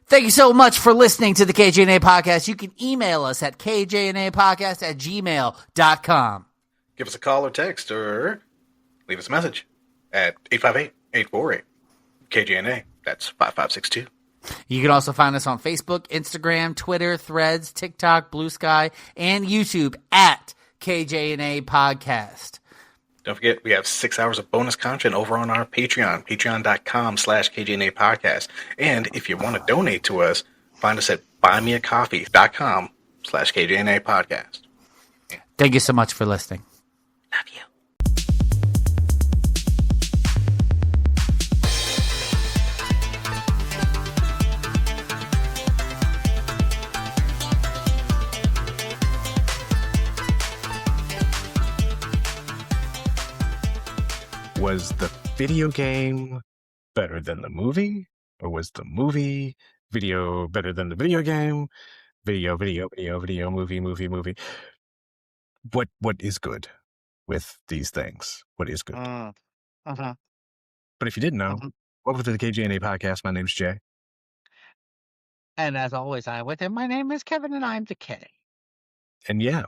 Thank you so much for listening to the KJNA podcast. You can email us at kjnapodcast@gmail.com. Give us a call or text or leave us a message at 858-848-KJNA. That's 5562. You can also find us on Facebook, Instagram, Twitter, Threads, TikTok, Blue Sky, and YouTube at KJNA Podcast. Don't forget, we have 6 hours of bonus content over on our Patreon, patreon.com/KJNA Podcast. And if you want to donate to us, find us at buymeacoffee.com/KJNA Podcast. Thank you so much for listening. Love you. Was the video game better than the movie? Or was the movie video better than the video game? Video, movie. What is good with these things? What is good? But if you didn't know, welcome to the KJNA podcast. My name's Jay. And as always, I'm with him. My name is Kevin, and I'm the K. And yeah,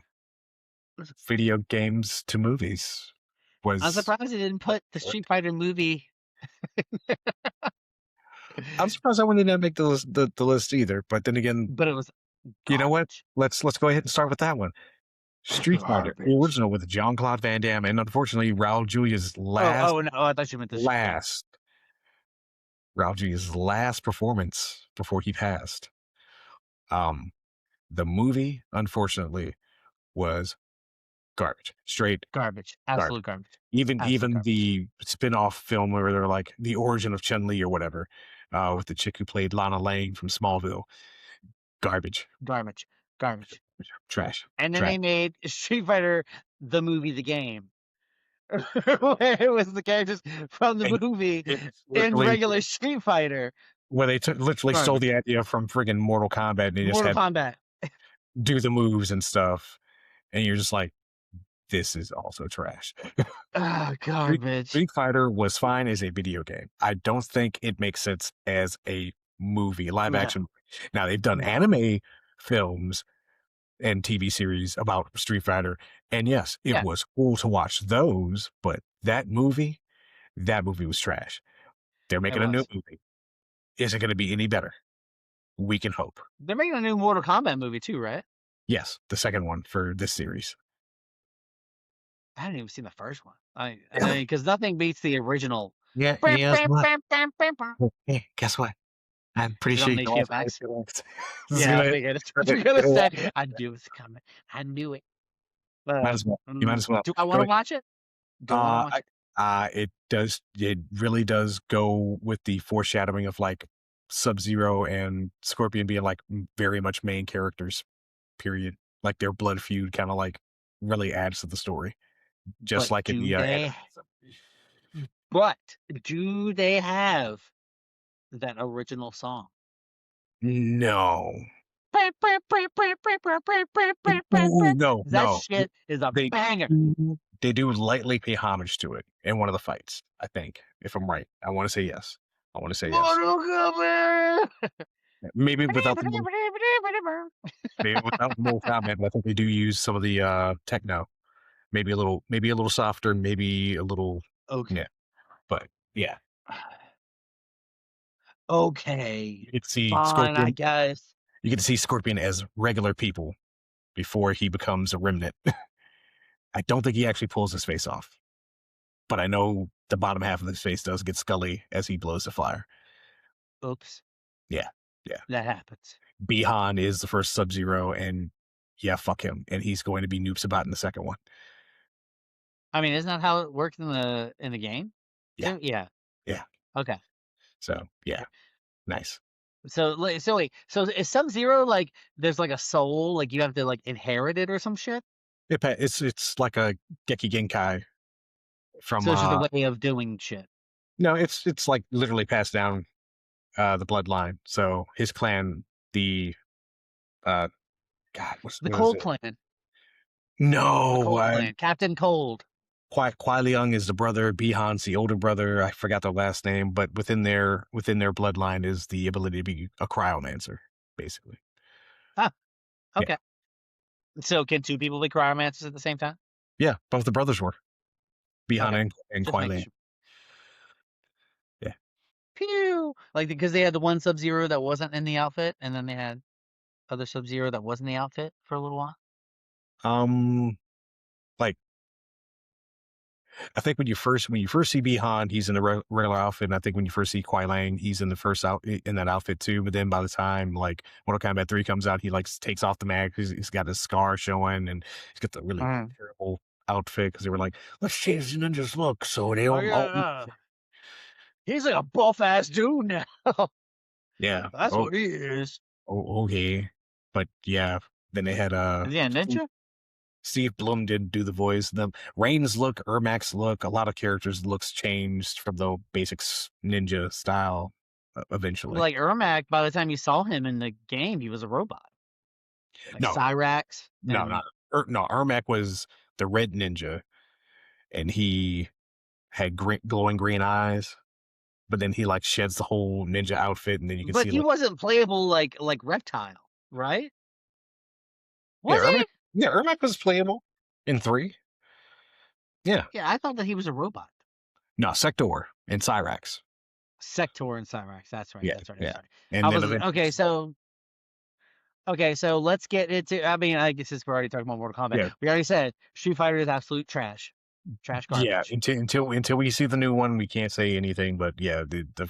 video games to movies. I'm surprised they didn't put the Street Fighter movie. I'm surprised that one did not make the list either. But then again, But it was. you know what? garbage. Let's go ahead and start with that one. Street Fighter, the original with Jean-Claude Van Damme, and unfortunately, Raul Julia's last. Oh no! I thought you meant the Raul Julia's last performance before he passed. The movie, unfortunately, was garbage. Straight garbage. Absolute garbage. Even Absolute the spin-off film where they're like the origin of Chun-Li or whatever, with the chick who played Lana Lang from Smallville. Garbage. Trash. And then they made Street Fighter the movie, the game. Where it was the characters from the movie in regular Street Fighter. Where they literally stole the idea from friggin' Mortal Kombat and they just Mortal had Kombat. do the moves and stuff. And you're just like, this is also trash. Garbage. Street Fighter was fine as a video game. I don't think it makes sense as a movie, live action. Now, they've done anime films and TV series about Street Fighter. And yes, it was cool to watch those, but that movie was trash. They're making a new movie. Is it going to be any better? We can hope. They're making a new Mortal Kombat movie too, right? Yes, the second one for this series. I hadn't even seen the first one. I mean, because nothing beats the original. Yeah, guess what? I'm pretty sure you know Yeah, I figured it's what you're gonna say. I knew it was coming. I knew it. Might as well. You might as well. Do I want to watch it? It does. It really does go with the foreshadowing of like Sub-Zero and Scorpion being like very much main characters. Period. Like their blood feud kind of like really adds to the story. Just like in the. But do they have that original song? No. No. That shit is a banger. They do lightly pay homage to it in one of the fights, I think, if I'm right. I want to say yes. Maybe without the Mortal Kombat, I think they do use some of the techno. Maybe a little softer, maybe a little yeah. But yeah. Okay. You get to see Fine, Scorpion. I guess. You get to see Scorpion as regular people before he becomes a remnant. I don't think he actually pulls his face off. But I know the bottom half of his face does get scully as he blows the fire. Oops. Yeah. That happens. Bihan is the first Sub-Zero, and yeah, fuck him. And he's going to be Noob Sabat in the second one. I mean, isn't that how it works in the game? Yeah. Yeah. Okay. So yeah, nice. So wait. So is Sub-Zero like there's like a soul, like you have to like inherit it or some shit? It's like a Geki Genkai from. So it's just a way of doing shit. No, it's like literally passed down the bloodline. So his clan, the what's the Cold Clan. No, Cold Clan. Captain Cold. Kuai Leung is the brother. Bihan's the older brother. I forgot their last name, but within their bloodline is the ability to be a cryomancer, basically. Huh. Yeah. Okay. So can two people be cryomancers at the same time? Yeah, both the brothers were. Bihan Okay. and Just Kuai making Leung. sure. Yeah. Pew! Like, because they had the one Sub-Zero that wasn't in the outfit, and then they had other Sub-Zero that was in the outfit for a little while. Like I think when you first see Bihan, he's in the regular outfit, and I think when you first see Kuai Lang, he's in the first in that outfit too. But then by the time like Mortal Kombat 3 comes out, he like takes off the mask. He's got his scar showing, and he's got the really terrible outfit because they were like, let's change the ninja's look so they don't. yeah. He's like a buff ass dude now. Yeah, That's what he is. Okay, but yeah, then they had Is he a ninja? Steve Blum did do the voice. The Rain's look, Ermac's look, a lot of characters' looks changed from the basic ninja style eventually. Like Ermac, by the time you saw him in the game, he was a robot. Like No. Cyrax. No, Ermac was the red ninja, and he had glowing green eyes. But then he like sheds the whole ninja outfit, and then you can see. But he wasn't playable like Reptile, right? Was he? Yeah, Ermac was playable in 3. Yeah. Yeah, I thought that he was a robot. No, Sector and Cyrax. Sector and Cyrax. That's right. Yeah, that's right. yeah. That's right. And then okay, so let's get into. I mean, I guess since we're already talking about Mortal Kombat, Yeah. we already said Street Fighter is absolute trash garbage. Yeah, until we see the new one, we can't say anything. But yeah, the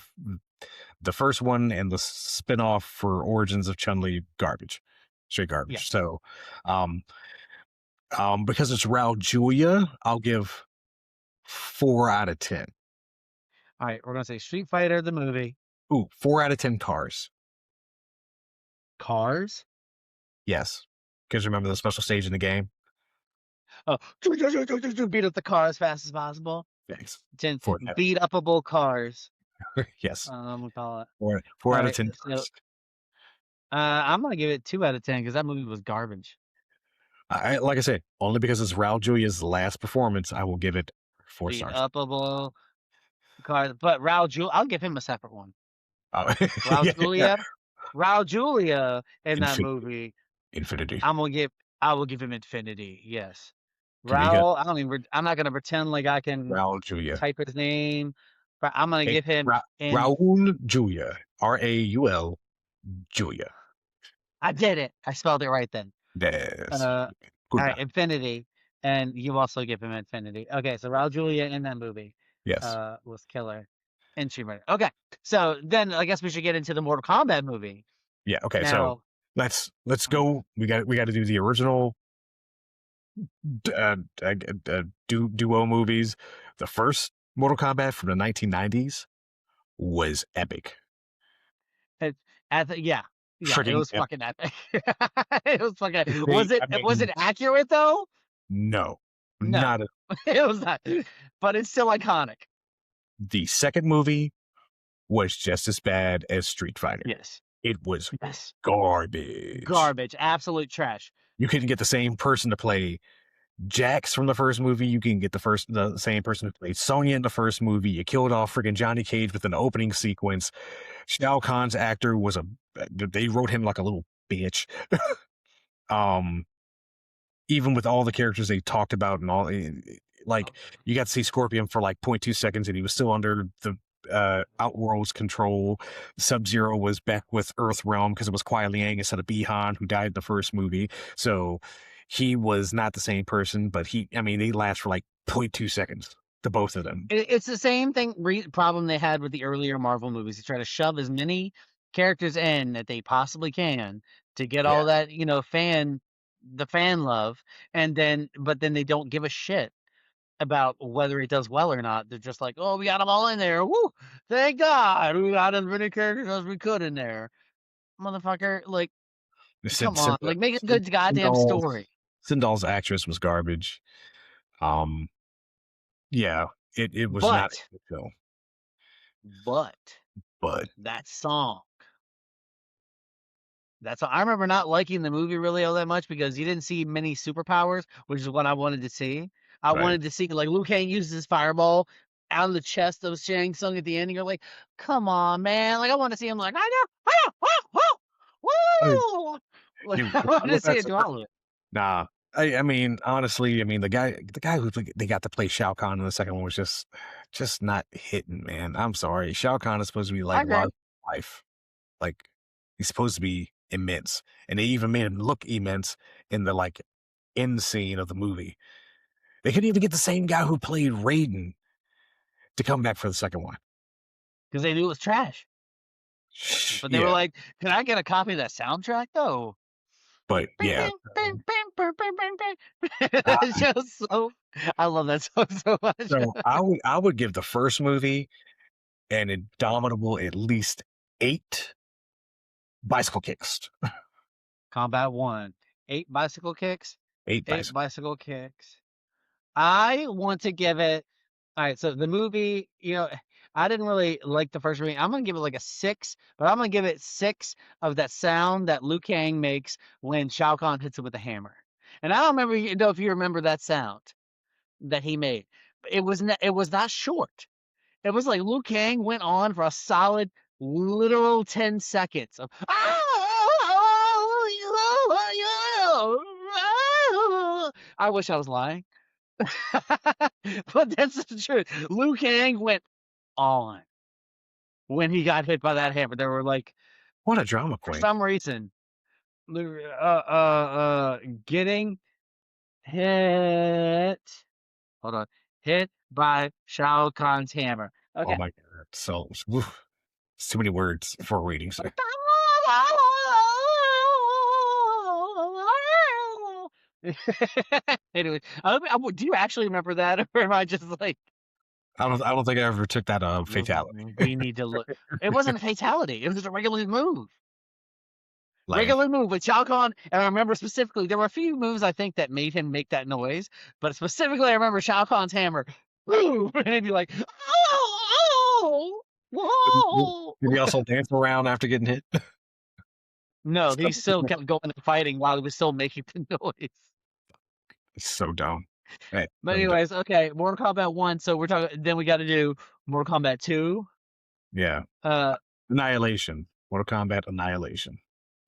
first one and the spinoff for Origins of Chun-Li, garbage, straight garbage. Yeah. So, because it's Raul Julia, I'll give 4 out of 10. All right, we're gonna say Street Fighter the movie. Ooh, 4 out of 10 cars. Cars? Yes, because remember the special stage in the game. Oh, beat up the car as fast as possible. Thanks. 10 beat upable cars. Yes. We'll call it 4 out of 10 cars. So, I'm gonna give it 2 out of 10 because that movie was garbage. Like I said, only because it's Raul Julia's last performance, I will give it 4 stars. Upable cars, but Raul Julia, I'll give him a separate one. Raul Julia, Raul Julia in that movie. Infinity. I will give him Infinity. Yes. Raul, I'm not gonna pretend like I can Raul Julia. type his name, but I'm gonna give him Raul Julia. Raul Julia. I did it. I spelled it right then. Yes. All right, Infinity, and you also give him Infinity. Okay, so Raul Julia in that movie, yes, was killer. And she made it. Okay, so then I guess we should get into the Mortal Kombat movie. Yeah. Okay. Now, so let's go. We got to do the original duo movies. The first Mortal Kombat from the 1990s was epic. Yeah, it was fucking epic. It was fucking. Was it accurate though? No, not. It was not. But it's still iconic. The second movie was just as bad as Street Fighter. Yes, it was garbage. Garbage, absolute trash. You couldn't get the same person to play Jax from the first movie. You can get the same person who played Sonya in the first movie. You killed off freaking Johnny Cage with an opening sequence. Shao Kahn's actor was they wrote him like a little bitch. Even with all the characters they talked about and all, like you got to see Scorpion for like 0.2 seconds and he was still under the Outworld's control. Sub-Zero was back with Earthrealm because it was Kuai Liang instead of Bihan who died in the first movie. So he was not the same person, but they last for like 0.2 seconds, the both of them. It's the same problem they had with the earlier Marvel movies. They try to shove as many characters in that they possibly can to get all that, the fan love, but then they don't give a shit about whether it does well or not. They're just like, oh, we got them all in there. Woo! Thank God we got as many characters as we could in there. Motherfucker, like, come on, like, make a good goddamn story. Sindal's actress was garbage. Yeah, it was not a good film. But that song. I remember not liking the movie really all that much because you didn't see many superpowers, which is what I wanted to see. I Right. wanted to see like Liu Kang uses his fireball out of the chest of Shang Tsung at the end, and you're like, come on, man! Like I want to see him like I know, I mean, woo! Like, dude, I want to see it do all of it. nah. I mean, honestly, I mean, the guy who they got to play Shao Kahn in the second one was just not hitting, man. I'm sorry. Shao Kahn is supposed to be like Okay. large life. Like he's supposed to be immense, and they even made him look immense in the like end scene of the movie. They couldn't even get the same guy who played Raiden to come back for the second one. Because they knew it was trash. But they were Yeah, like, can I get a copy of that soundtrack though? but Bing, yeah, bing, bing, bing, bing, bing, bing, bing. I, It's just so, I love that song so much. so I would give the first movie an indomitable at least 8 bicycle kicks. Combat 1, 8 bicycle kicks. 8 8 bicycle. bicycle kicks. I want to give it. All right, so the movie, I didn't really like the first movie. I'm gonna give it like a 6, but I'm gonna give it 6 of that sound that Liu Kang makes when Shao Kahn hits it with a hammer. And I don't remember, if you remember that sound that he made. It was not short. It was like Liu Kang went on for a solid literal 10 seconds of I wish I was lying. But that's the truth. Liu Kang went on when he got hit by that hammer. There were like, What a drama for queen. some reason, getting hit. Hold on. Hit by Shao Kahn's hammer. Oh Okay. my god. So it's too many words for reading. So. Anyway, do you actually remember that, or am I just like? I don't think I ever took that fatality. We need to look. It wasn't a fatality. It was just a regular move. Like, Regular move with Shao Kahn, and I remember specifically there were a few moves I think that made him make that noise, but specifically I remember Shao Kahn's hammer, and he'd be like, oh, whoa. did he also dance around after getting hit? No, he still kept going and fighting while he was still making the noise. It's so dumb. Right. But anyways, okay, Mortal Kombat 1. So we're talking. Then we got to do Mortal Kombat 2. Yeah. Annihilation. Mortal Kombat Annihilation.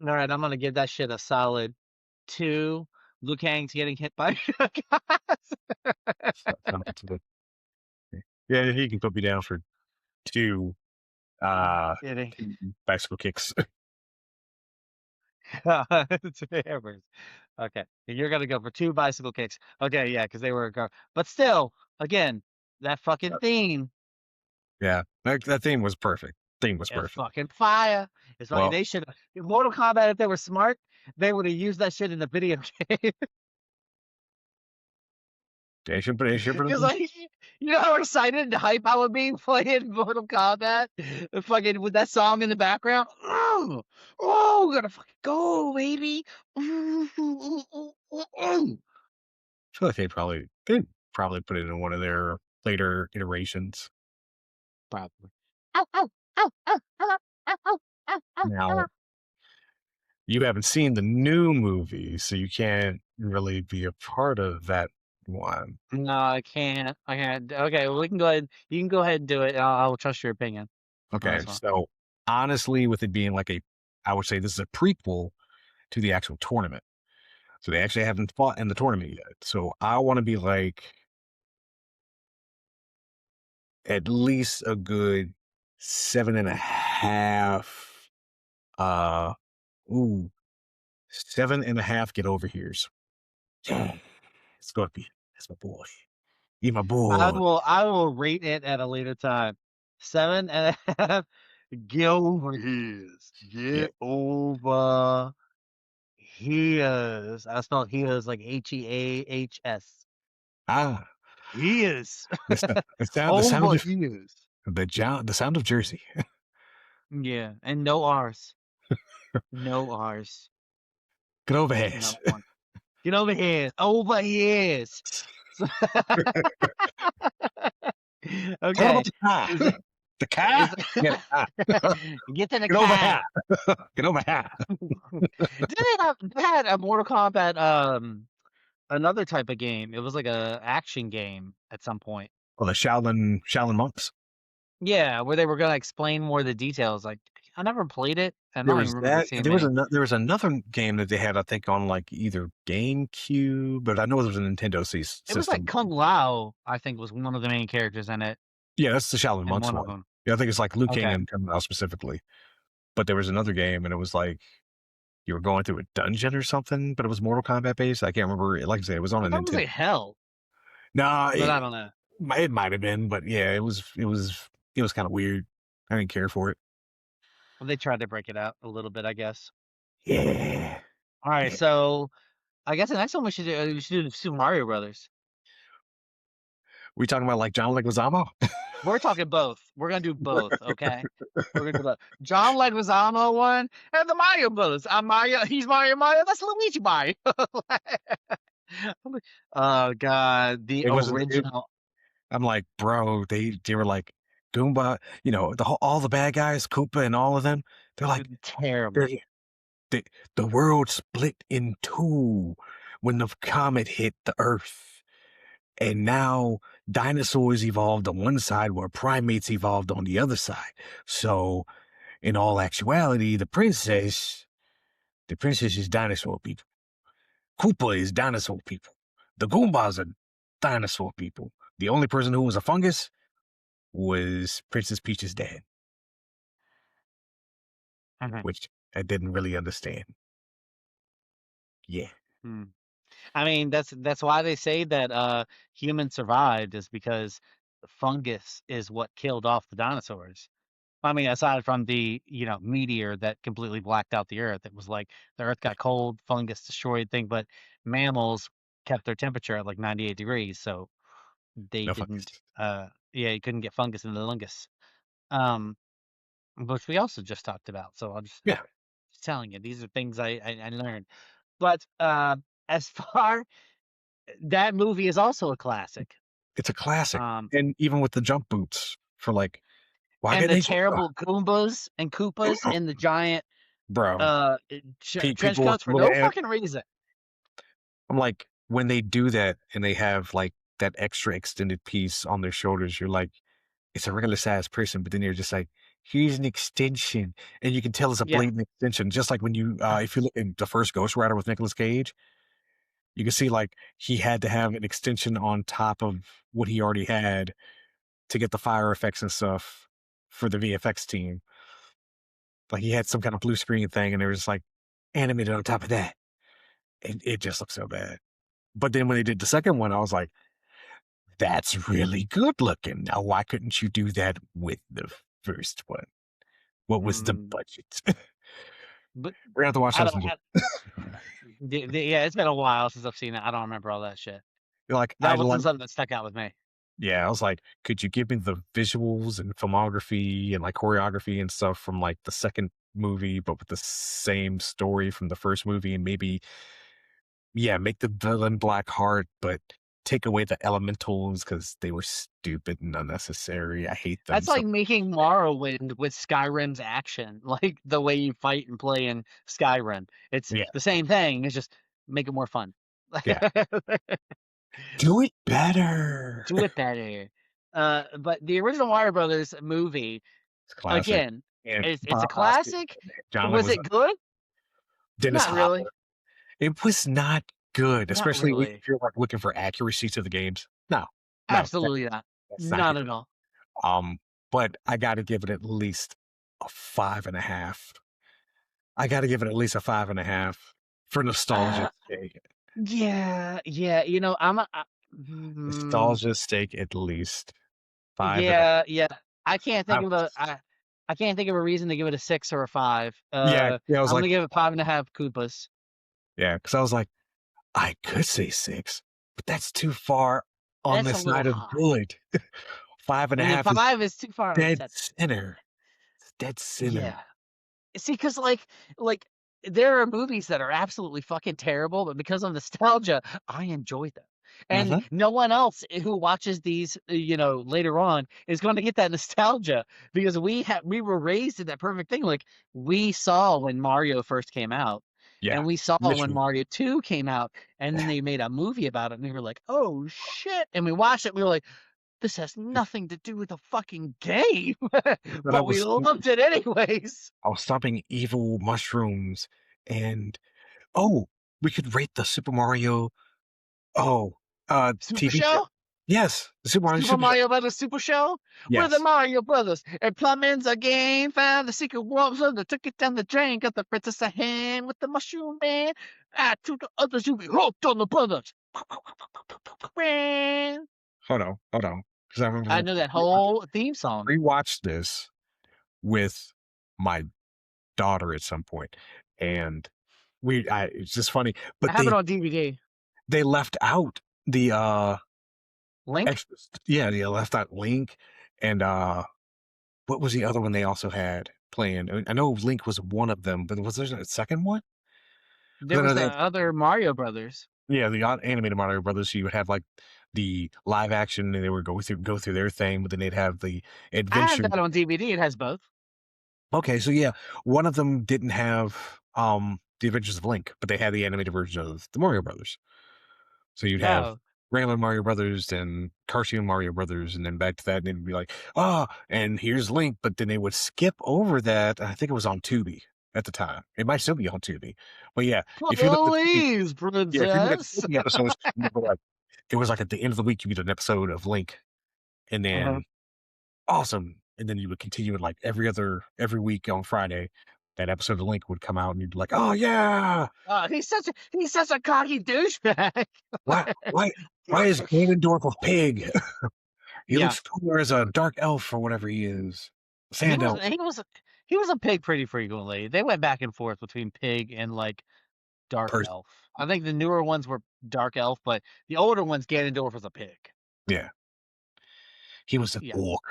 All right, I'm gonna give that shit a solid 2. Liu Kang's getting hit by Yeah, he can put me down for 2 bicycle kicks. hammers. Okay, you're gonna go for 2 bicycle kicks. Okay, yeah, because they were. But still, again, that fucking theme. Yeah, that theme was perfect. Theme was perfect. Fucking fire. It's like Well, they should. Mortal Kombat, if they were smart, they would have used that shit in the video game. they should Because like, you know how excited and hype I would be playing Mortal Kombat, fucking with that song in the background. Oh, we're gonna fucking go, baby. I feel like they probably put it in one of their later iterations. Probably. Now, you haven't seen the new movie, so you can't really be a part of that one. No, I can't. Okay, well, we can go ahead. You can go ahead and do it. I'll trust your opinion. Okay, so honestly, with it being like I would say this is a prequel to the actual tournament. So they actually haven't fought in the tournament yet. So I want to be like at least a good 7.5. 7.5 get over here's. It's gonna be that's my boy. He's my boy. I will rate it at a later time. 7.5. Get over his. Get over his. I spelled his like HEAHS. Ah. He is. The sound of Jersey. Yeah, and no R's. No R's. Get over here. Get over here. Over here. Okay. The car? Get to the Get car. over here. Get over here. They had a Mortal Kombat another type of game. It was like a action game at some point. Well, the Shaolin monks. Yeah, where they were gonna explain more of the details. Like, I never played it. I There don't was even remember that. seeing There was many. there was another game that they had, I think, on like either GameCube, but I know there was a Nintendo It was like system. Kung Lao, I think, was one of the main characters in it, Yeah, that's the Shaolin and monks one of one. them. Yeah, I think it's like Liu King Okay. and Kung Lao specifically. But there was another game, and it was like you were going through a dungeon or something, but it was Mortal Kombat based. I can't remember. Like I said, it was on I a thought it was Nintendo. like Hell, Nah, but I don't know. it might have been, but yeah, it was kind of weird. I didn't care for it. Well, they tried to break it out a little bit, I guess. Yeah. All right, Yeah. so I guess the next one we should do Super Mario Brothers. We talking about like John Leguizamo? We're talking both. We're gonna do both, okay? We're gonna do both. John Leguizamo one and the Mario Brothers. I'm Mario. He's Mario. Mario. That's Luigi Mario. Oh God, the It wasn't. original. I'm like, bro, they were like Goomba, all the bad guys, Koopa and all of them. They're like, Terrible. they're, the world split in two when the comet hit the Earth, and now dinosaurs evolved on one side where primates evolved on the other side. So, in all actuality, the princess is dinosaur people. Koopa is dinosaur people. The Goombas are dinosaur people. The only person who was a fungus was Princess Peach's dad, Mhm. which I didn't really understand. Yeah. Hmm. I mean, that's why they say that humans survived is because the fungus is what killed off the dinosaurs. I mean, aside from the meteor that completely blacked out the Earth, it was like the Earth got cold, fungus destroyed thing, but mammals kept their temperature at like 98 degrees, so they No fungus. didn't. Yeah, you couldn't get fungus in the lungus, um, which we also just talked about. So I'm just Yeah. telling you, these are things I learned. But as far that movie is also a classic. It's a classic. Um, And even with the jump boots for like, why and can't the they jump? terrible Goombas and Koopas in the giant Bro, trench people with coats for little no ant. fucking reason. I'm like, when they do that and they have like that extra extended piece on their shoulders, you're like, it's a regular sized person, but then you're just like, here's an extension. And you can tell it's a Yeah. blatant extension. Just like when if you look at the first Ghost Rider with Nicolas Cage, you can see like he had to have an extension on top of what he already had to get the fire effects and stuff for the VFX team. Like he had some kind of blue screen thing and they were just like animated on top of that. And it just looked so bad. But then when they did the second one, I was like, that's really good looking. Now, why couldn't you do that with the first one? What was the Mm, budget? but We're gonna have to watch I that don't. someday. Yeah, it's been a while since I've seen it. I don't remember all that shit. You're like, That wasn't something that stuck out with me. yeah, I was like, could you give me the visuals and filmography and like choreography and stuff from like the second movie, but with the same story from the first movie, and maybe, yeah, make the villain Blackheart, but take away the elementals because they were stupid and unnecessary. I hate them That's so. like making Morrowind with Skyrim's action, like the way you fight and play in Skyrim. It's Yeah, the same thing. It's just make it more fun. yeah. Do it better. Do it better. But the original Mario Brothers movie, It's classic. again, And it's a Bob Hoskins, classic. John Was was it good? Dennis Not really. Hopper. It was not good, Not especially really. if you're like looking for accuracy to the games. No, Absolutely not. that's not Not good. at all. But I got to give it at least a 5.5. I got to give it at least a 5.5 for nostalgia's sake. Yeah, yeah. I'm a, Nostalgia's sake, at least 5.5. yeah. I can't I think of was, I can't think of a reason to give it a 6 or a 5. yeah. I was I'm like, gonna give it 5.5 Koopas. yeah, because I was like, I could say 6, but that's too far on That's the a little side of high. good. Five and a And then half is 5 is too far on the dead set. center. It's dead center. Yeah. See, because like there are movies that are absolutely fucking terrible, but because of nostalgia, I enjoy them. And Uh-huh. no one else who watches these, later on is going to get that nostalgia because we were raised in that perfect thing. Like we saw when Mario first came out, Yeah. And we saw when Mission. Mario 2 came out, and then they made a movie about it, and we were like, oh shit. And we watched it, and we were like, this has nothing to do with the fucking game. But I But we was loved it anyways. stomping evil mushrooms, and we could rate the Super Mario Super TV show. Show? Yes, the Super Mario Super Super Show. Mario Brothers Super Show? We're the Yes. Mario Brothers. And plumbing's a game. Found the secret world, so they took it down the drain. Got the princess a hand with the mushroom man. To the others, you be hooked on the brothers. Hold on, because I remember I know that whole theme song. rewatched this with my daughter at some point, and it's just funny. But I have it on DVD. they left out the Link? extra, they left out Link, and what was the other one they also had playing? I know Link was one of them, but was there a second one? There was the other Mario Brothers. Yeah, the animated Mario Brothers. You would have like the live action, and they would go through their thing, but then they'd have the adventure. I have that on DVD. It has both. Okay, so yeah, one of them didn't have the Adventures of Link, but they had the animated version of the Mario Brothers. So you'd have regular Mario Brothers and cartoon Mario Brothers, and then back to that, and it'd be like, and here's Link, but then they would skip over that. I think it was on Tubi at the time. It might still be on Tubi, but yeah, if you look at princess. the episodes, it was like at the end of the week you get an episode of Link, and then awesome, and then you would continue it like every week on Friday. That episode of Link would come out, and you'd be like, "Oh yeah!" He's such a cocky douchebag. Why is Ganondorf a pig? He looks cooler as a dark elf or whatever he is. Sand elf. He was a pig pretty frequently. They went back and forth between pig and like dark elf. I think the newer ones were dark elf, but the older ones, Ganondorf was a pig. Yeah, he was an orc.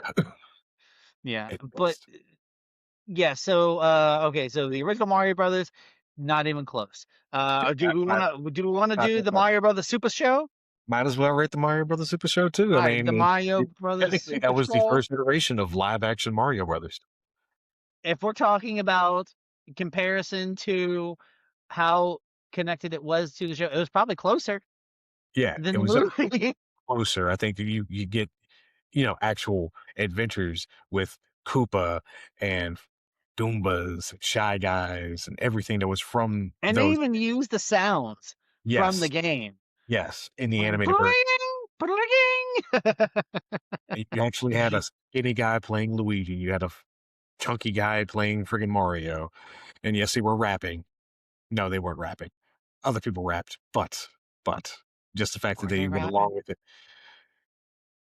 Yeah, but. Yeah, so okay, so the original Mario Brothers, not even close. Do we want to do the Mario Brothers Super Show? Might as well rate the Mario Brothers Super Show too. I mean, the Mario Brothers Super that was Show. the first iteration of live action Mario Brothers. If we're talking about comparison to how connected it was to the show, it was probably closer. Yeah, than it was the movie. Closer. I think you get actual adventures with Koopa and Goombas, Shy Guys, and everything that was from and those. They even used the sounds from the game. Yes, in the animated version. You actually had a skinny guy playing Luigi. You had a chunky guy playing friggin' Mario. And yes, they were rapping. No, they weren't rapping. Other people rapped, but just the fact that they went along with it.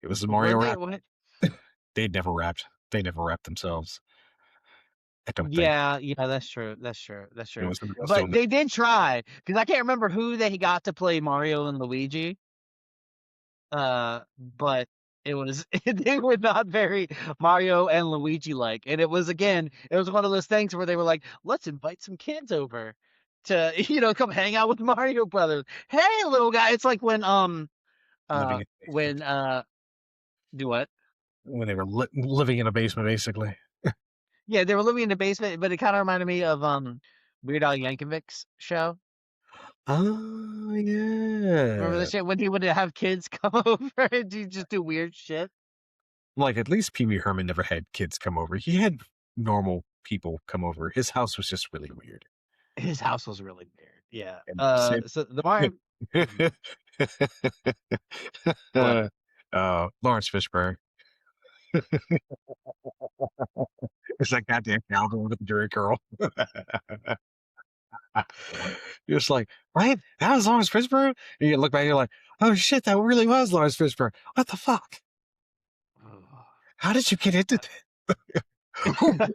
It was the Mario rap. They'd never rapped. They never rapped themselves. I don't think. Yeah, that's true. But they did try, because I can't remember who they got to play Mario and Luigi. But it was they were not very Mario and Luigi like, and it was one of those things where they were like, let's invite some kids over to come hang out with Mario Brothers. Hey, little guy. It's like when do what? When they were living in a basement, basically. Yeah, they were living in the basement, but it kind of reminded me of Weird Al Yankovic's show. Oh yeah. Remember the shit when he would have kids come over and just do weird shit? Like, at least Pee Wee Herman never had kids come over. He had normal people come over. His house was just really weird. His house was really weird. Yeah. So the Mario. Lawrence Fishburne. It's that goddamn Calvin with the Jerry curl. You're just like, right? That was Lawrence Fishburne? And you look back and you're like, oh shit, that really was Lawrence Fishburne. What the fuck? How did you get into that?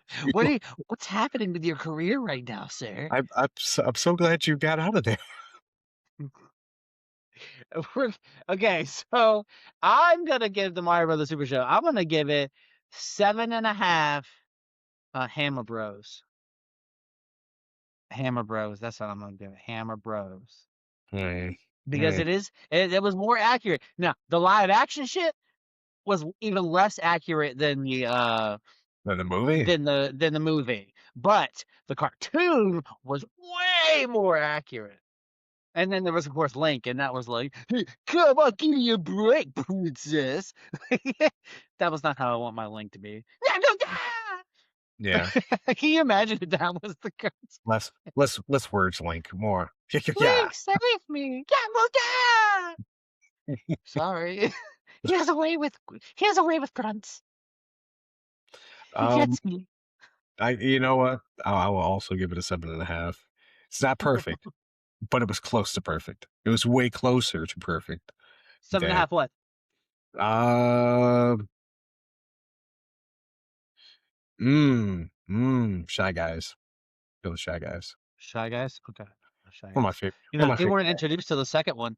What's happening with your career right now, sir? I'm so glad you got out of there. Okay, so I'm gonna give the Mario Brothers Super Show. I'm gonna give it 7.5 Hammer Bros. Hammer Bros. That's what I'm gonna give it. Hammer Bros. Because it was more accurate. Now the live action shit was even less accurate than the movie. Than the movie. but the cartoon was way more accurate. And then there was, of course, Link, and that was like, hey, come on, give me a break, princess. That was not how I want my Link to be. Yeah. Can you imagine if that was the cartoon? Less words, Link. More. Yeah. Link, save me! Sorry. He has a way with grunts. He Um. gets me. You know what? I will also give it a 7.5. It's not perfect, but it was close to perfect. It was way closer to perfect Seven and a than half what? uh Shy Guys. It was Shy Guys. Shy Guys? Okay. Shy One of my Guys. favorite. You One know, of my they favorite. weren't introduced to the second one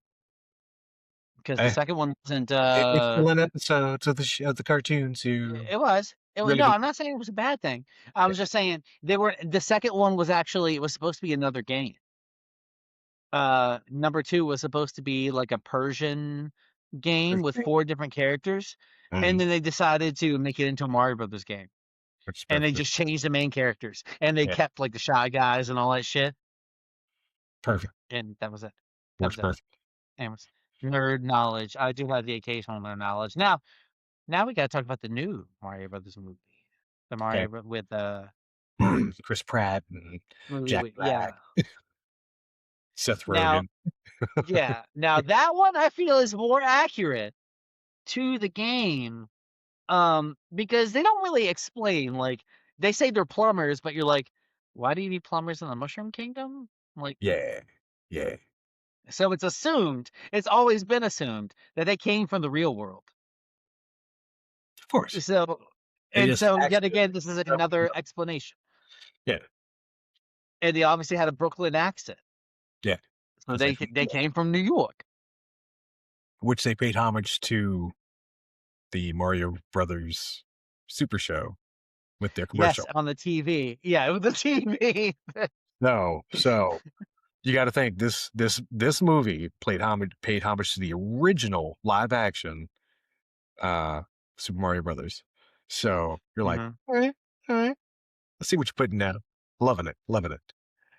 because the Eh, second one wasn't. it's still an episode of the cartoons who It was. really No, I'm not saying it was a bad thing. I was just saying they were. The second one was actually it was supposed to be another game. Number two was supposed to be like a Persian game with 4 different characters, and then they decided to make it into a Mario Brothers game, which is and they perfect. just changed the main characters, and they Yeah, kept like the Shy Guys and all that shit, perfect. and that was it. That Works was it. perfect. Anyways, nerd knowledge. I do have the occasional nerd knowledge. Now we got to talk about the new Mario Brothers movie, the Okay. With Chris Pratt and Jack movie. Black, Yeah. Seth Now, Rogen. yeah. Now that one I feel is more accurate to the game, because they don't really explain. Like they say they're plumbers, but you're like, why do you need plumbers in the Mushroom Kingdom? Like, Yeah, yeah. so it's assumed. It's always been assumed that they came from the real world. Of course. So, They and just so yet accidentally again, this is another explanation. yeah, And they obviously had a Brooklyn accent, yeah. so It's like, they came from New York. which they paid homage to the Mario Brothers Super Show with their Yes, commercial. on the TV. Yeah, with the TV. No, so you got to think this movie paid homage to the original live action Super Mario Brothers. So you're like, Mhm. all right, let's see what you're putting down. Loving it.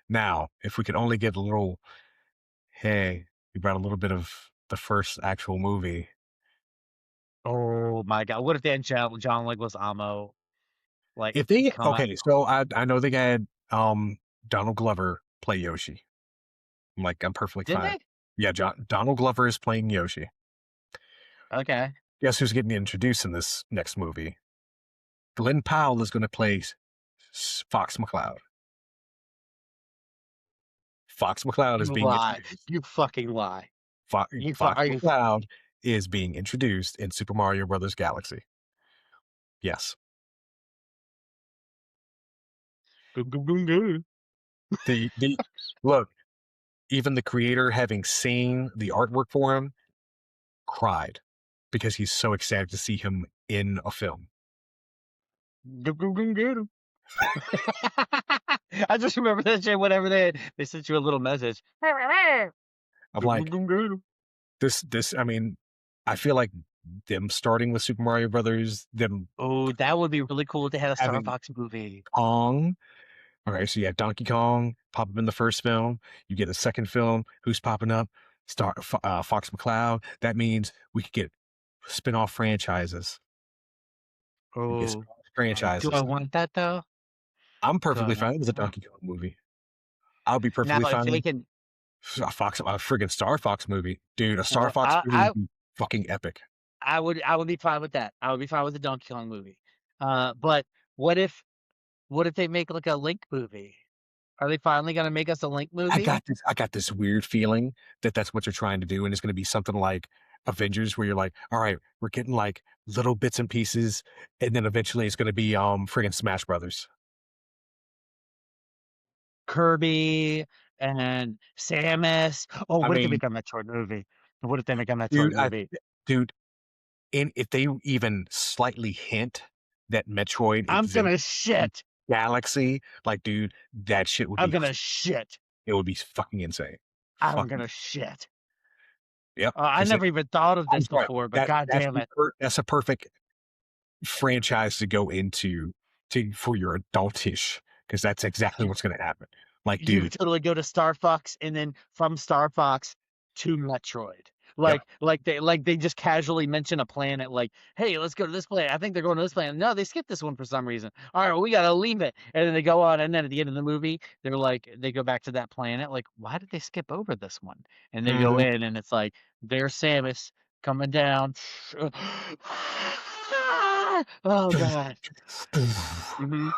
Now, if we could only get a little, hey, we brought a little bit of the first actual movie. Oh my God! What if they had John Leguizamo like If they come out? okay, so I know they had Donald Glover play Yoshi. I'm perfectly Did fine. they? Yeah, Donald Glover is playing Yoshi. Okay. Guess who's getting introduced in this next movie? Glenn Powell is going to play Fox McCloud. Fox McCloud You is being lie. introduced. You fucking lie. Fox Are you? McCloud is being introduced in Super Mario Brothers Galaxy. Yes. The look, even the creator, having seen the artwork for him, cried because he's so excited to see him in a film. I just remember that shit. Whenever they sent you a little message. I'm like, this. I mean, I feel like them starting with Super Mario Brothers, them Oh, that would be really cool if they had a Star having Fox movie. Kong. Okay, so you have Donkey Kong pop up in the first film. You get a second film. Who's popping up? Fox McCloud. That means we could get spin-off franchises. We get Oh, spin-off do I franchises. want that though? I'm Do I perfectly want fine with a that? Donkey Kong movie. I'll be Now, perfectly if they fine. can, A friggin' Star Fox movie, dude. A Star well, Fox movie would be fucking epic. I would be fine with that. I would be fine with the Donkey Kong movie. But what if they make like a Link movie? Are they finally gonna make us a Link movie? I got this weird feeling that that's what you're trying to do, and it's going to be something like Avengers, where you're like, all right, we're getting like little bits and pieces, and then eventually it's going to be friggin' Smash Brothers. Kirby and Samus. Oh, I what if they mean, make a Metroid movie? What if they make a Metroid dude, movie? dude, and if they even slightly hint that Metroid I'm exists gonna in shit. Galaxy, like, dude, that shit would I'm be gonna shit. it would be fucking insane. I'm Fucking gonna shit. yep. I It's like, never even thought of I'm this sorry, before, but god damn it. that's a perfect franchise to go into for your adultish because that's exactly what's going to happen. Like, You dude, could totally go to Star Fox and then from Star Fox to Metroid. yep. Like they just casually mention a planet, like, hey, let's go to this planet. I think they're going to this planet. No, they skipped this one for some reason. All right, well, we gotta leave it. And then they go on, and then at the end of the movie, they're like, they go back to that planet. Like, why did they skip over this one? And they go Mhm. in, and it's like, there's Samus coming down. Oh god. hmm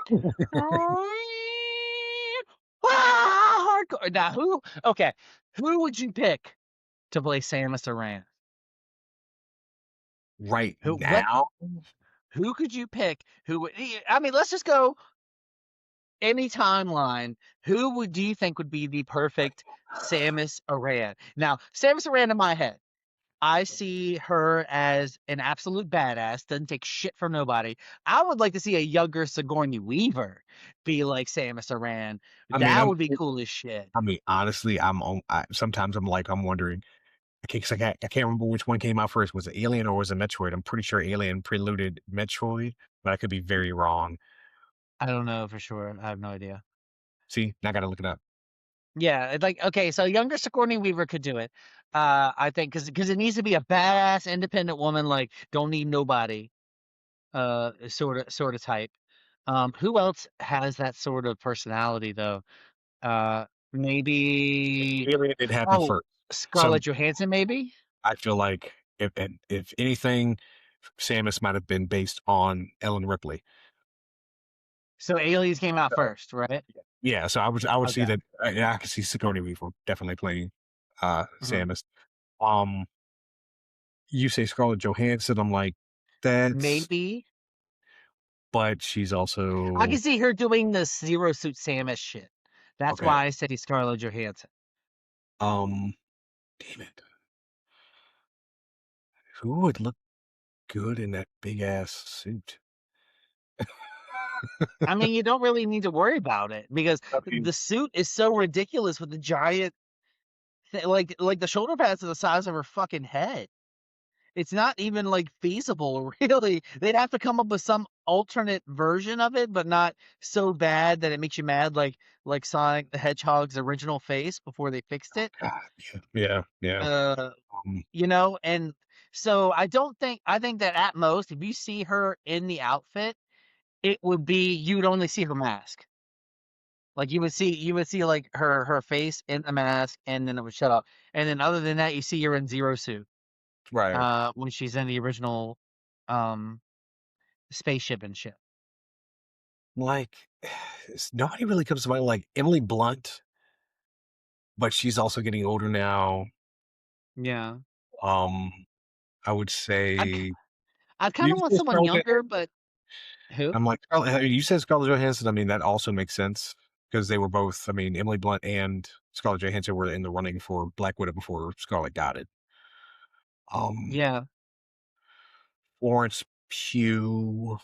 hardcore. Now, who would you pick to play Samus Aran? Right Who? What? now, Who could you pick? Who would? I mean, let's just go any timeline. Who would do you think would be the perfect Samus Aran? Now, Samus Aran in my head, I see her as an absolute badass. Doesn't take shit from nobody. I would like to see a younger Sigourney Weaver be like Samus Aran. I mean, That would be cool as shit. I mean, honestly, sometimes I'm wondering. Okay, 'cause I can't remember which one came out first. Was it Alien or was it Metroid? I'm pretty sure Alien preluded Metroid, but I could be very wrong. I don't know for sure. I have no idea. See, now I gotta look it up. Yeah, like okay, so younger Sigourney Weaver could do it. I think because it needs to be a badass, independent woman, like don't need nobody, sort of type. Who else has that sort of personality though? Maybe Alien did happen oh first, so Scarlett Johansson, maybe. I feel like if anything, Samus might have been based on Ellen Ripley. So Aliens came out first, right? Yeah, so I would see Okay. that. Yeah, I could see Sigourney Weaver definitely playing Mhm. Samus. Um, you say Scarlett Johansson, I'm like, that's, Maybe but she's I can also see her doing the Zero Suit Samus shit. That's okay. why I said Scarlett Johansson. Um, damn it, who would look good in that big ass suit? I mean, you don't really need to worry about it because I mean, the suit is so ridiculous with the giant, like the shoulder pads are the size of her fucking head. It's not even like feasible, really. They'd have to come up with some alternate version of it, but not so bad that it makes you mad, like Sonic the Hedgehog's original face before they fixed it. God, yeah, yeah. Uh, Um, and so I think that at most, if you see her in the outfit, it would be you would only see her mask. Like you would see like her face in the mask, and then it would shut up. And then other than that, you see her in Zero Suit. right. When she's in the original, um, spaceship and shit. Like, nobody really comes to mind. Like Emily Blunt, but she's also getting older now. Yeah, Um, I would I say I kind you of want say someone Scarlett younger, but who? I'm like, I mean, you said Scarlett Johansson. I mean, that also makes sense because they were both. I mean, Emily Blunt and Scarlett Johansson were in the running for Black Widow before Scarlett got it. Um, Yeah, Florence Pugh,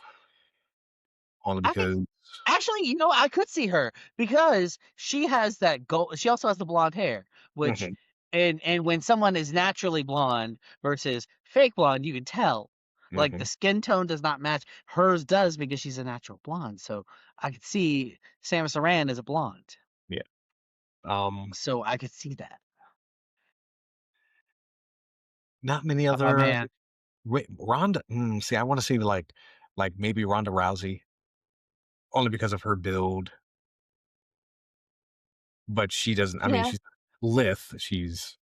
only I could because actually, I could see her because she has that gold. She also has the blonde hair, which mhm, and when someone is naturally blonde versus fake blonde, you can tell. Like the mhm, skin tone does not match. Hers does because she's a natural blonde. So I could see Samus Aran as a blonde. yeah. Um, So I could see that. not many Oh other. man. Wait, Ronda. See, I want to see like maybe Ronda Rousey, only because of her build, but she doesn't. I mean, Yeah. she's lithe. She's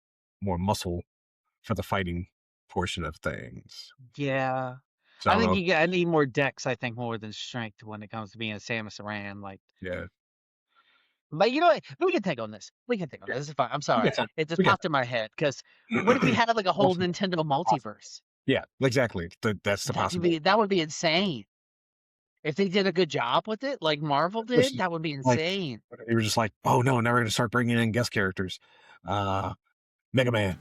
more muscle for the fighting portion of things. Yeah. So I don't know. I need more dex, I think, more than strength when it comes to being a Samus Aran. Like, Yeah, but you know what? We can take on this. We can take on yeah. this. It's fine. I'm We sorry. got time. It just We got popped in my head. Because what if we time. had like a whole Awesome. Nintendo Awesome. multiverse? Yeah, exactly. That's the possibility. That would be insane. If they did a good job with it, like Marvel did, Especially that would be like insane. you were just like, oh no, now we're gonna start bringing in guest characters. Mega Man.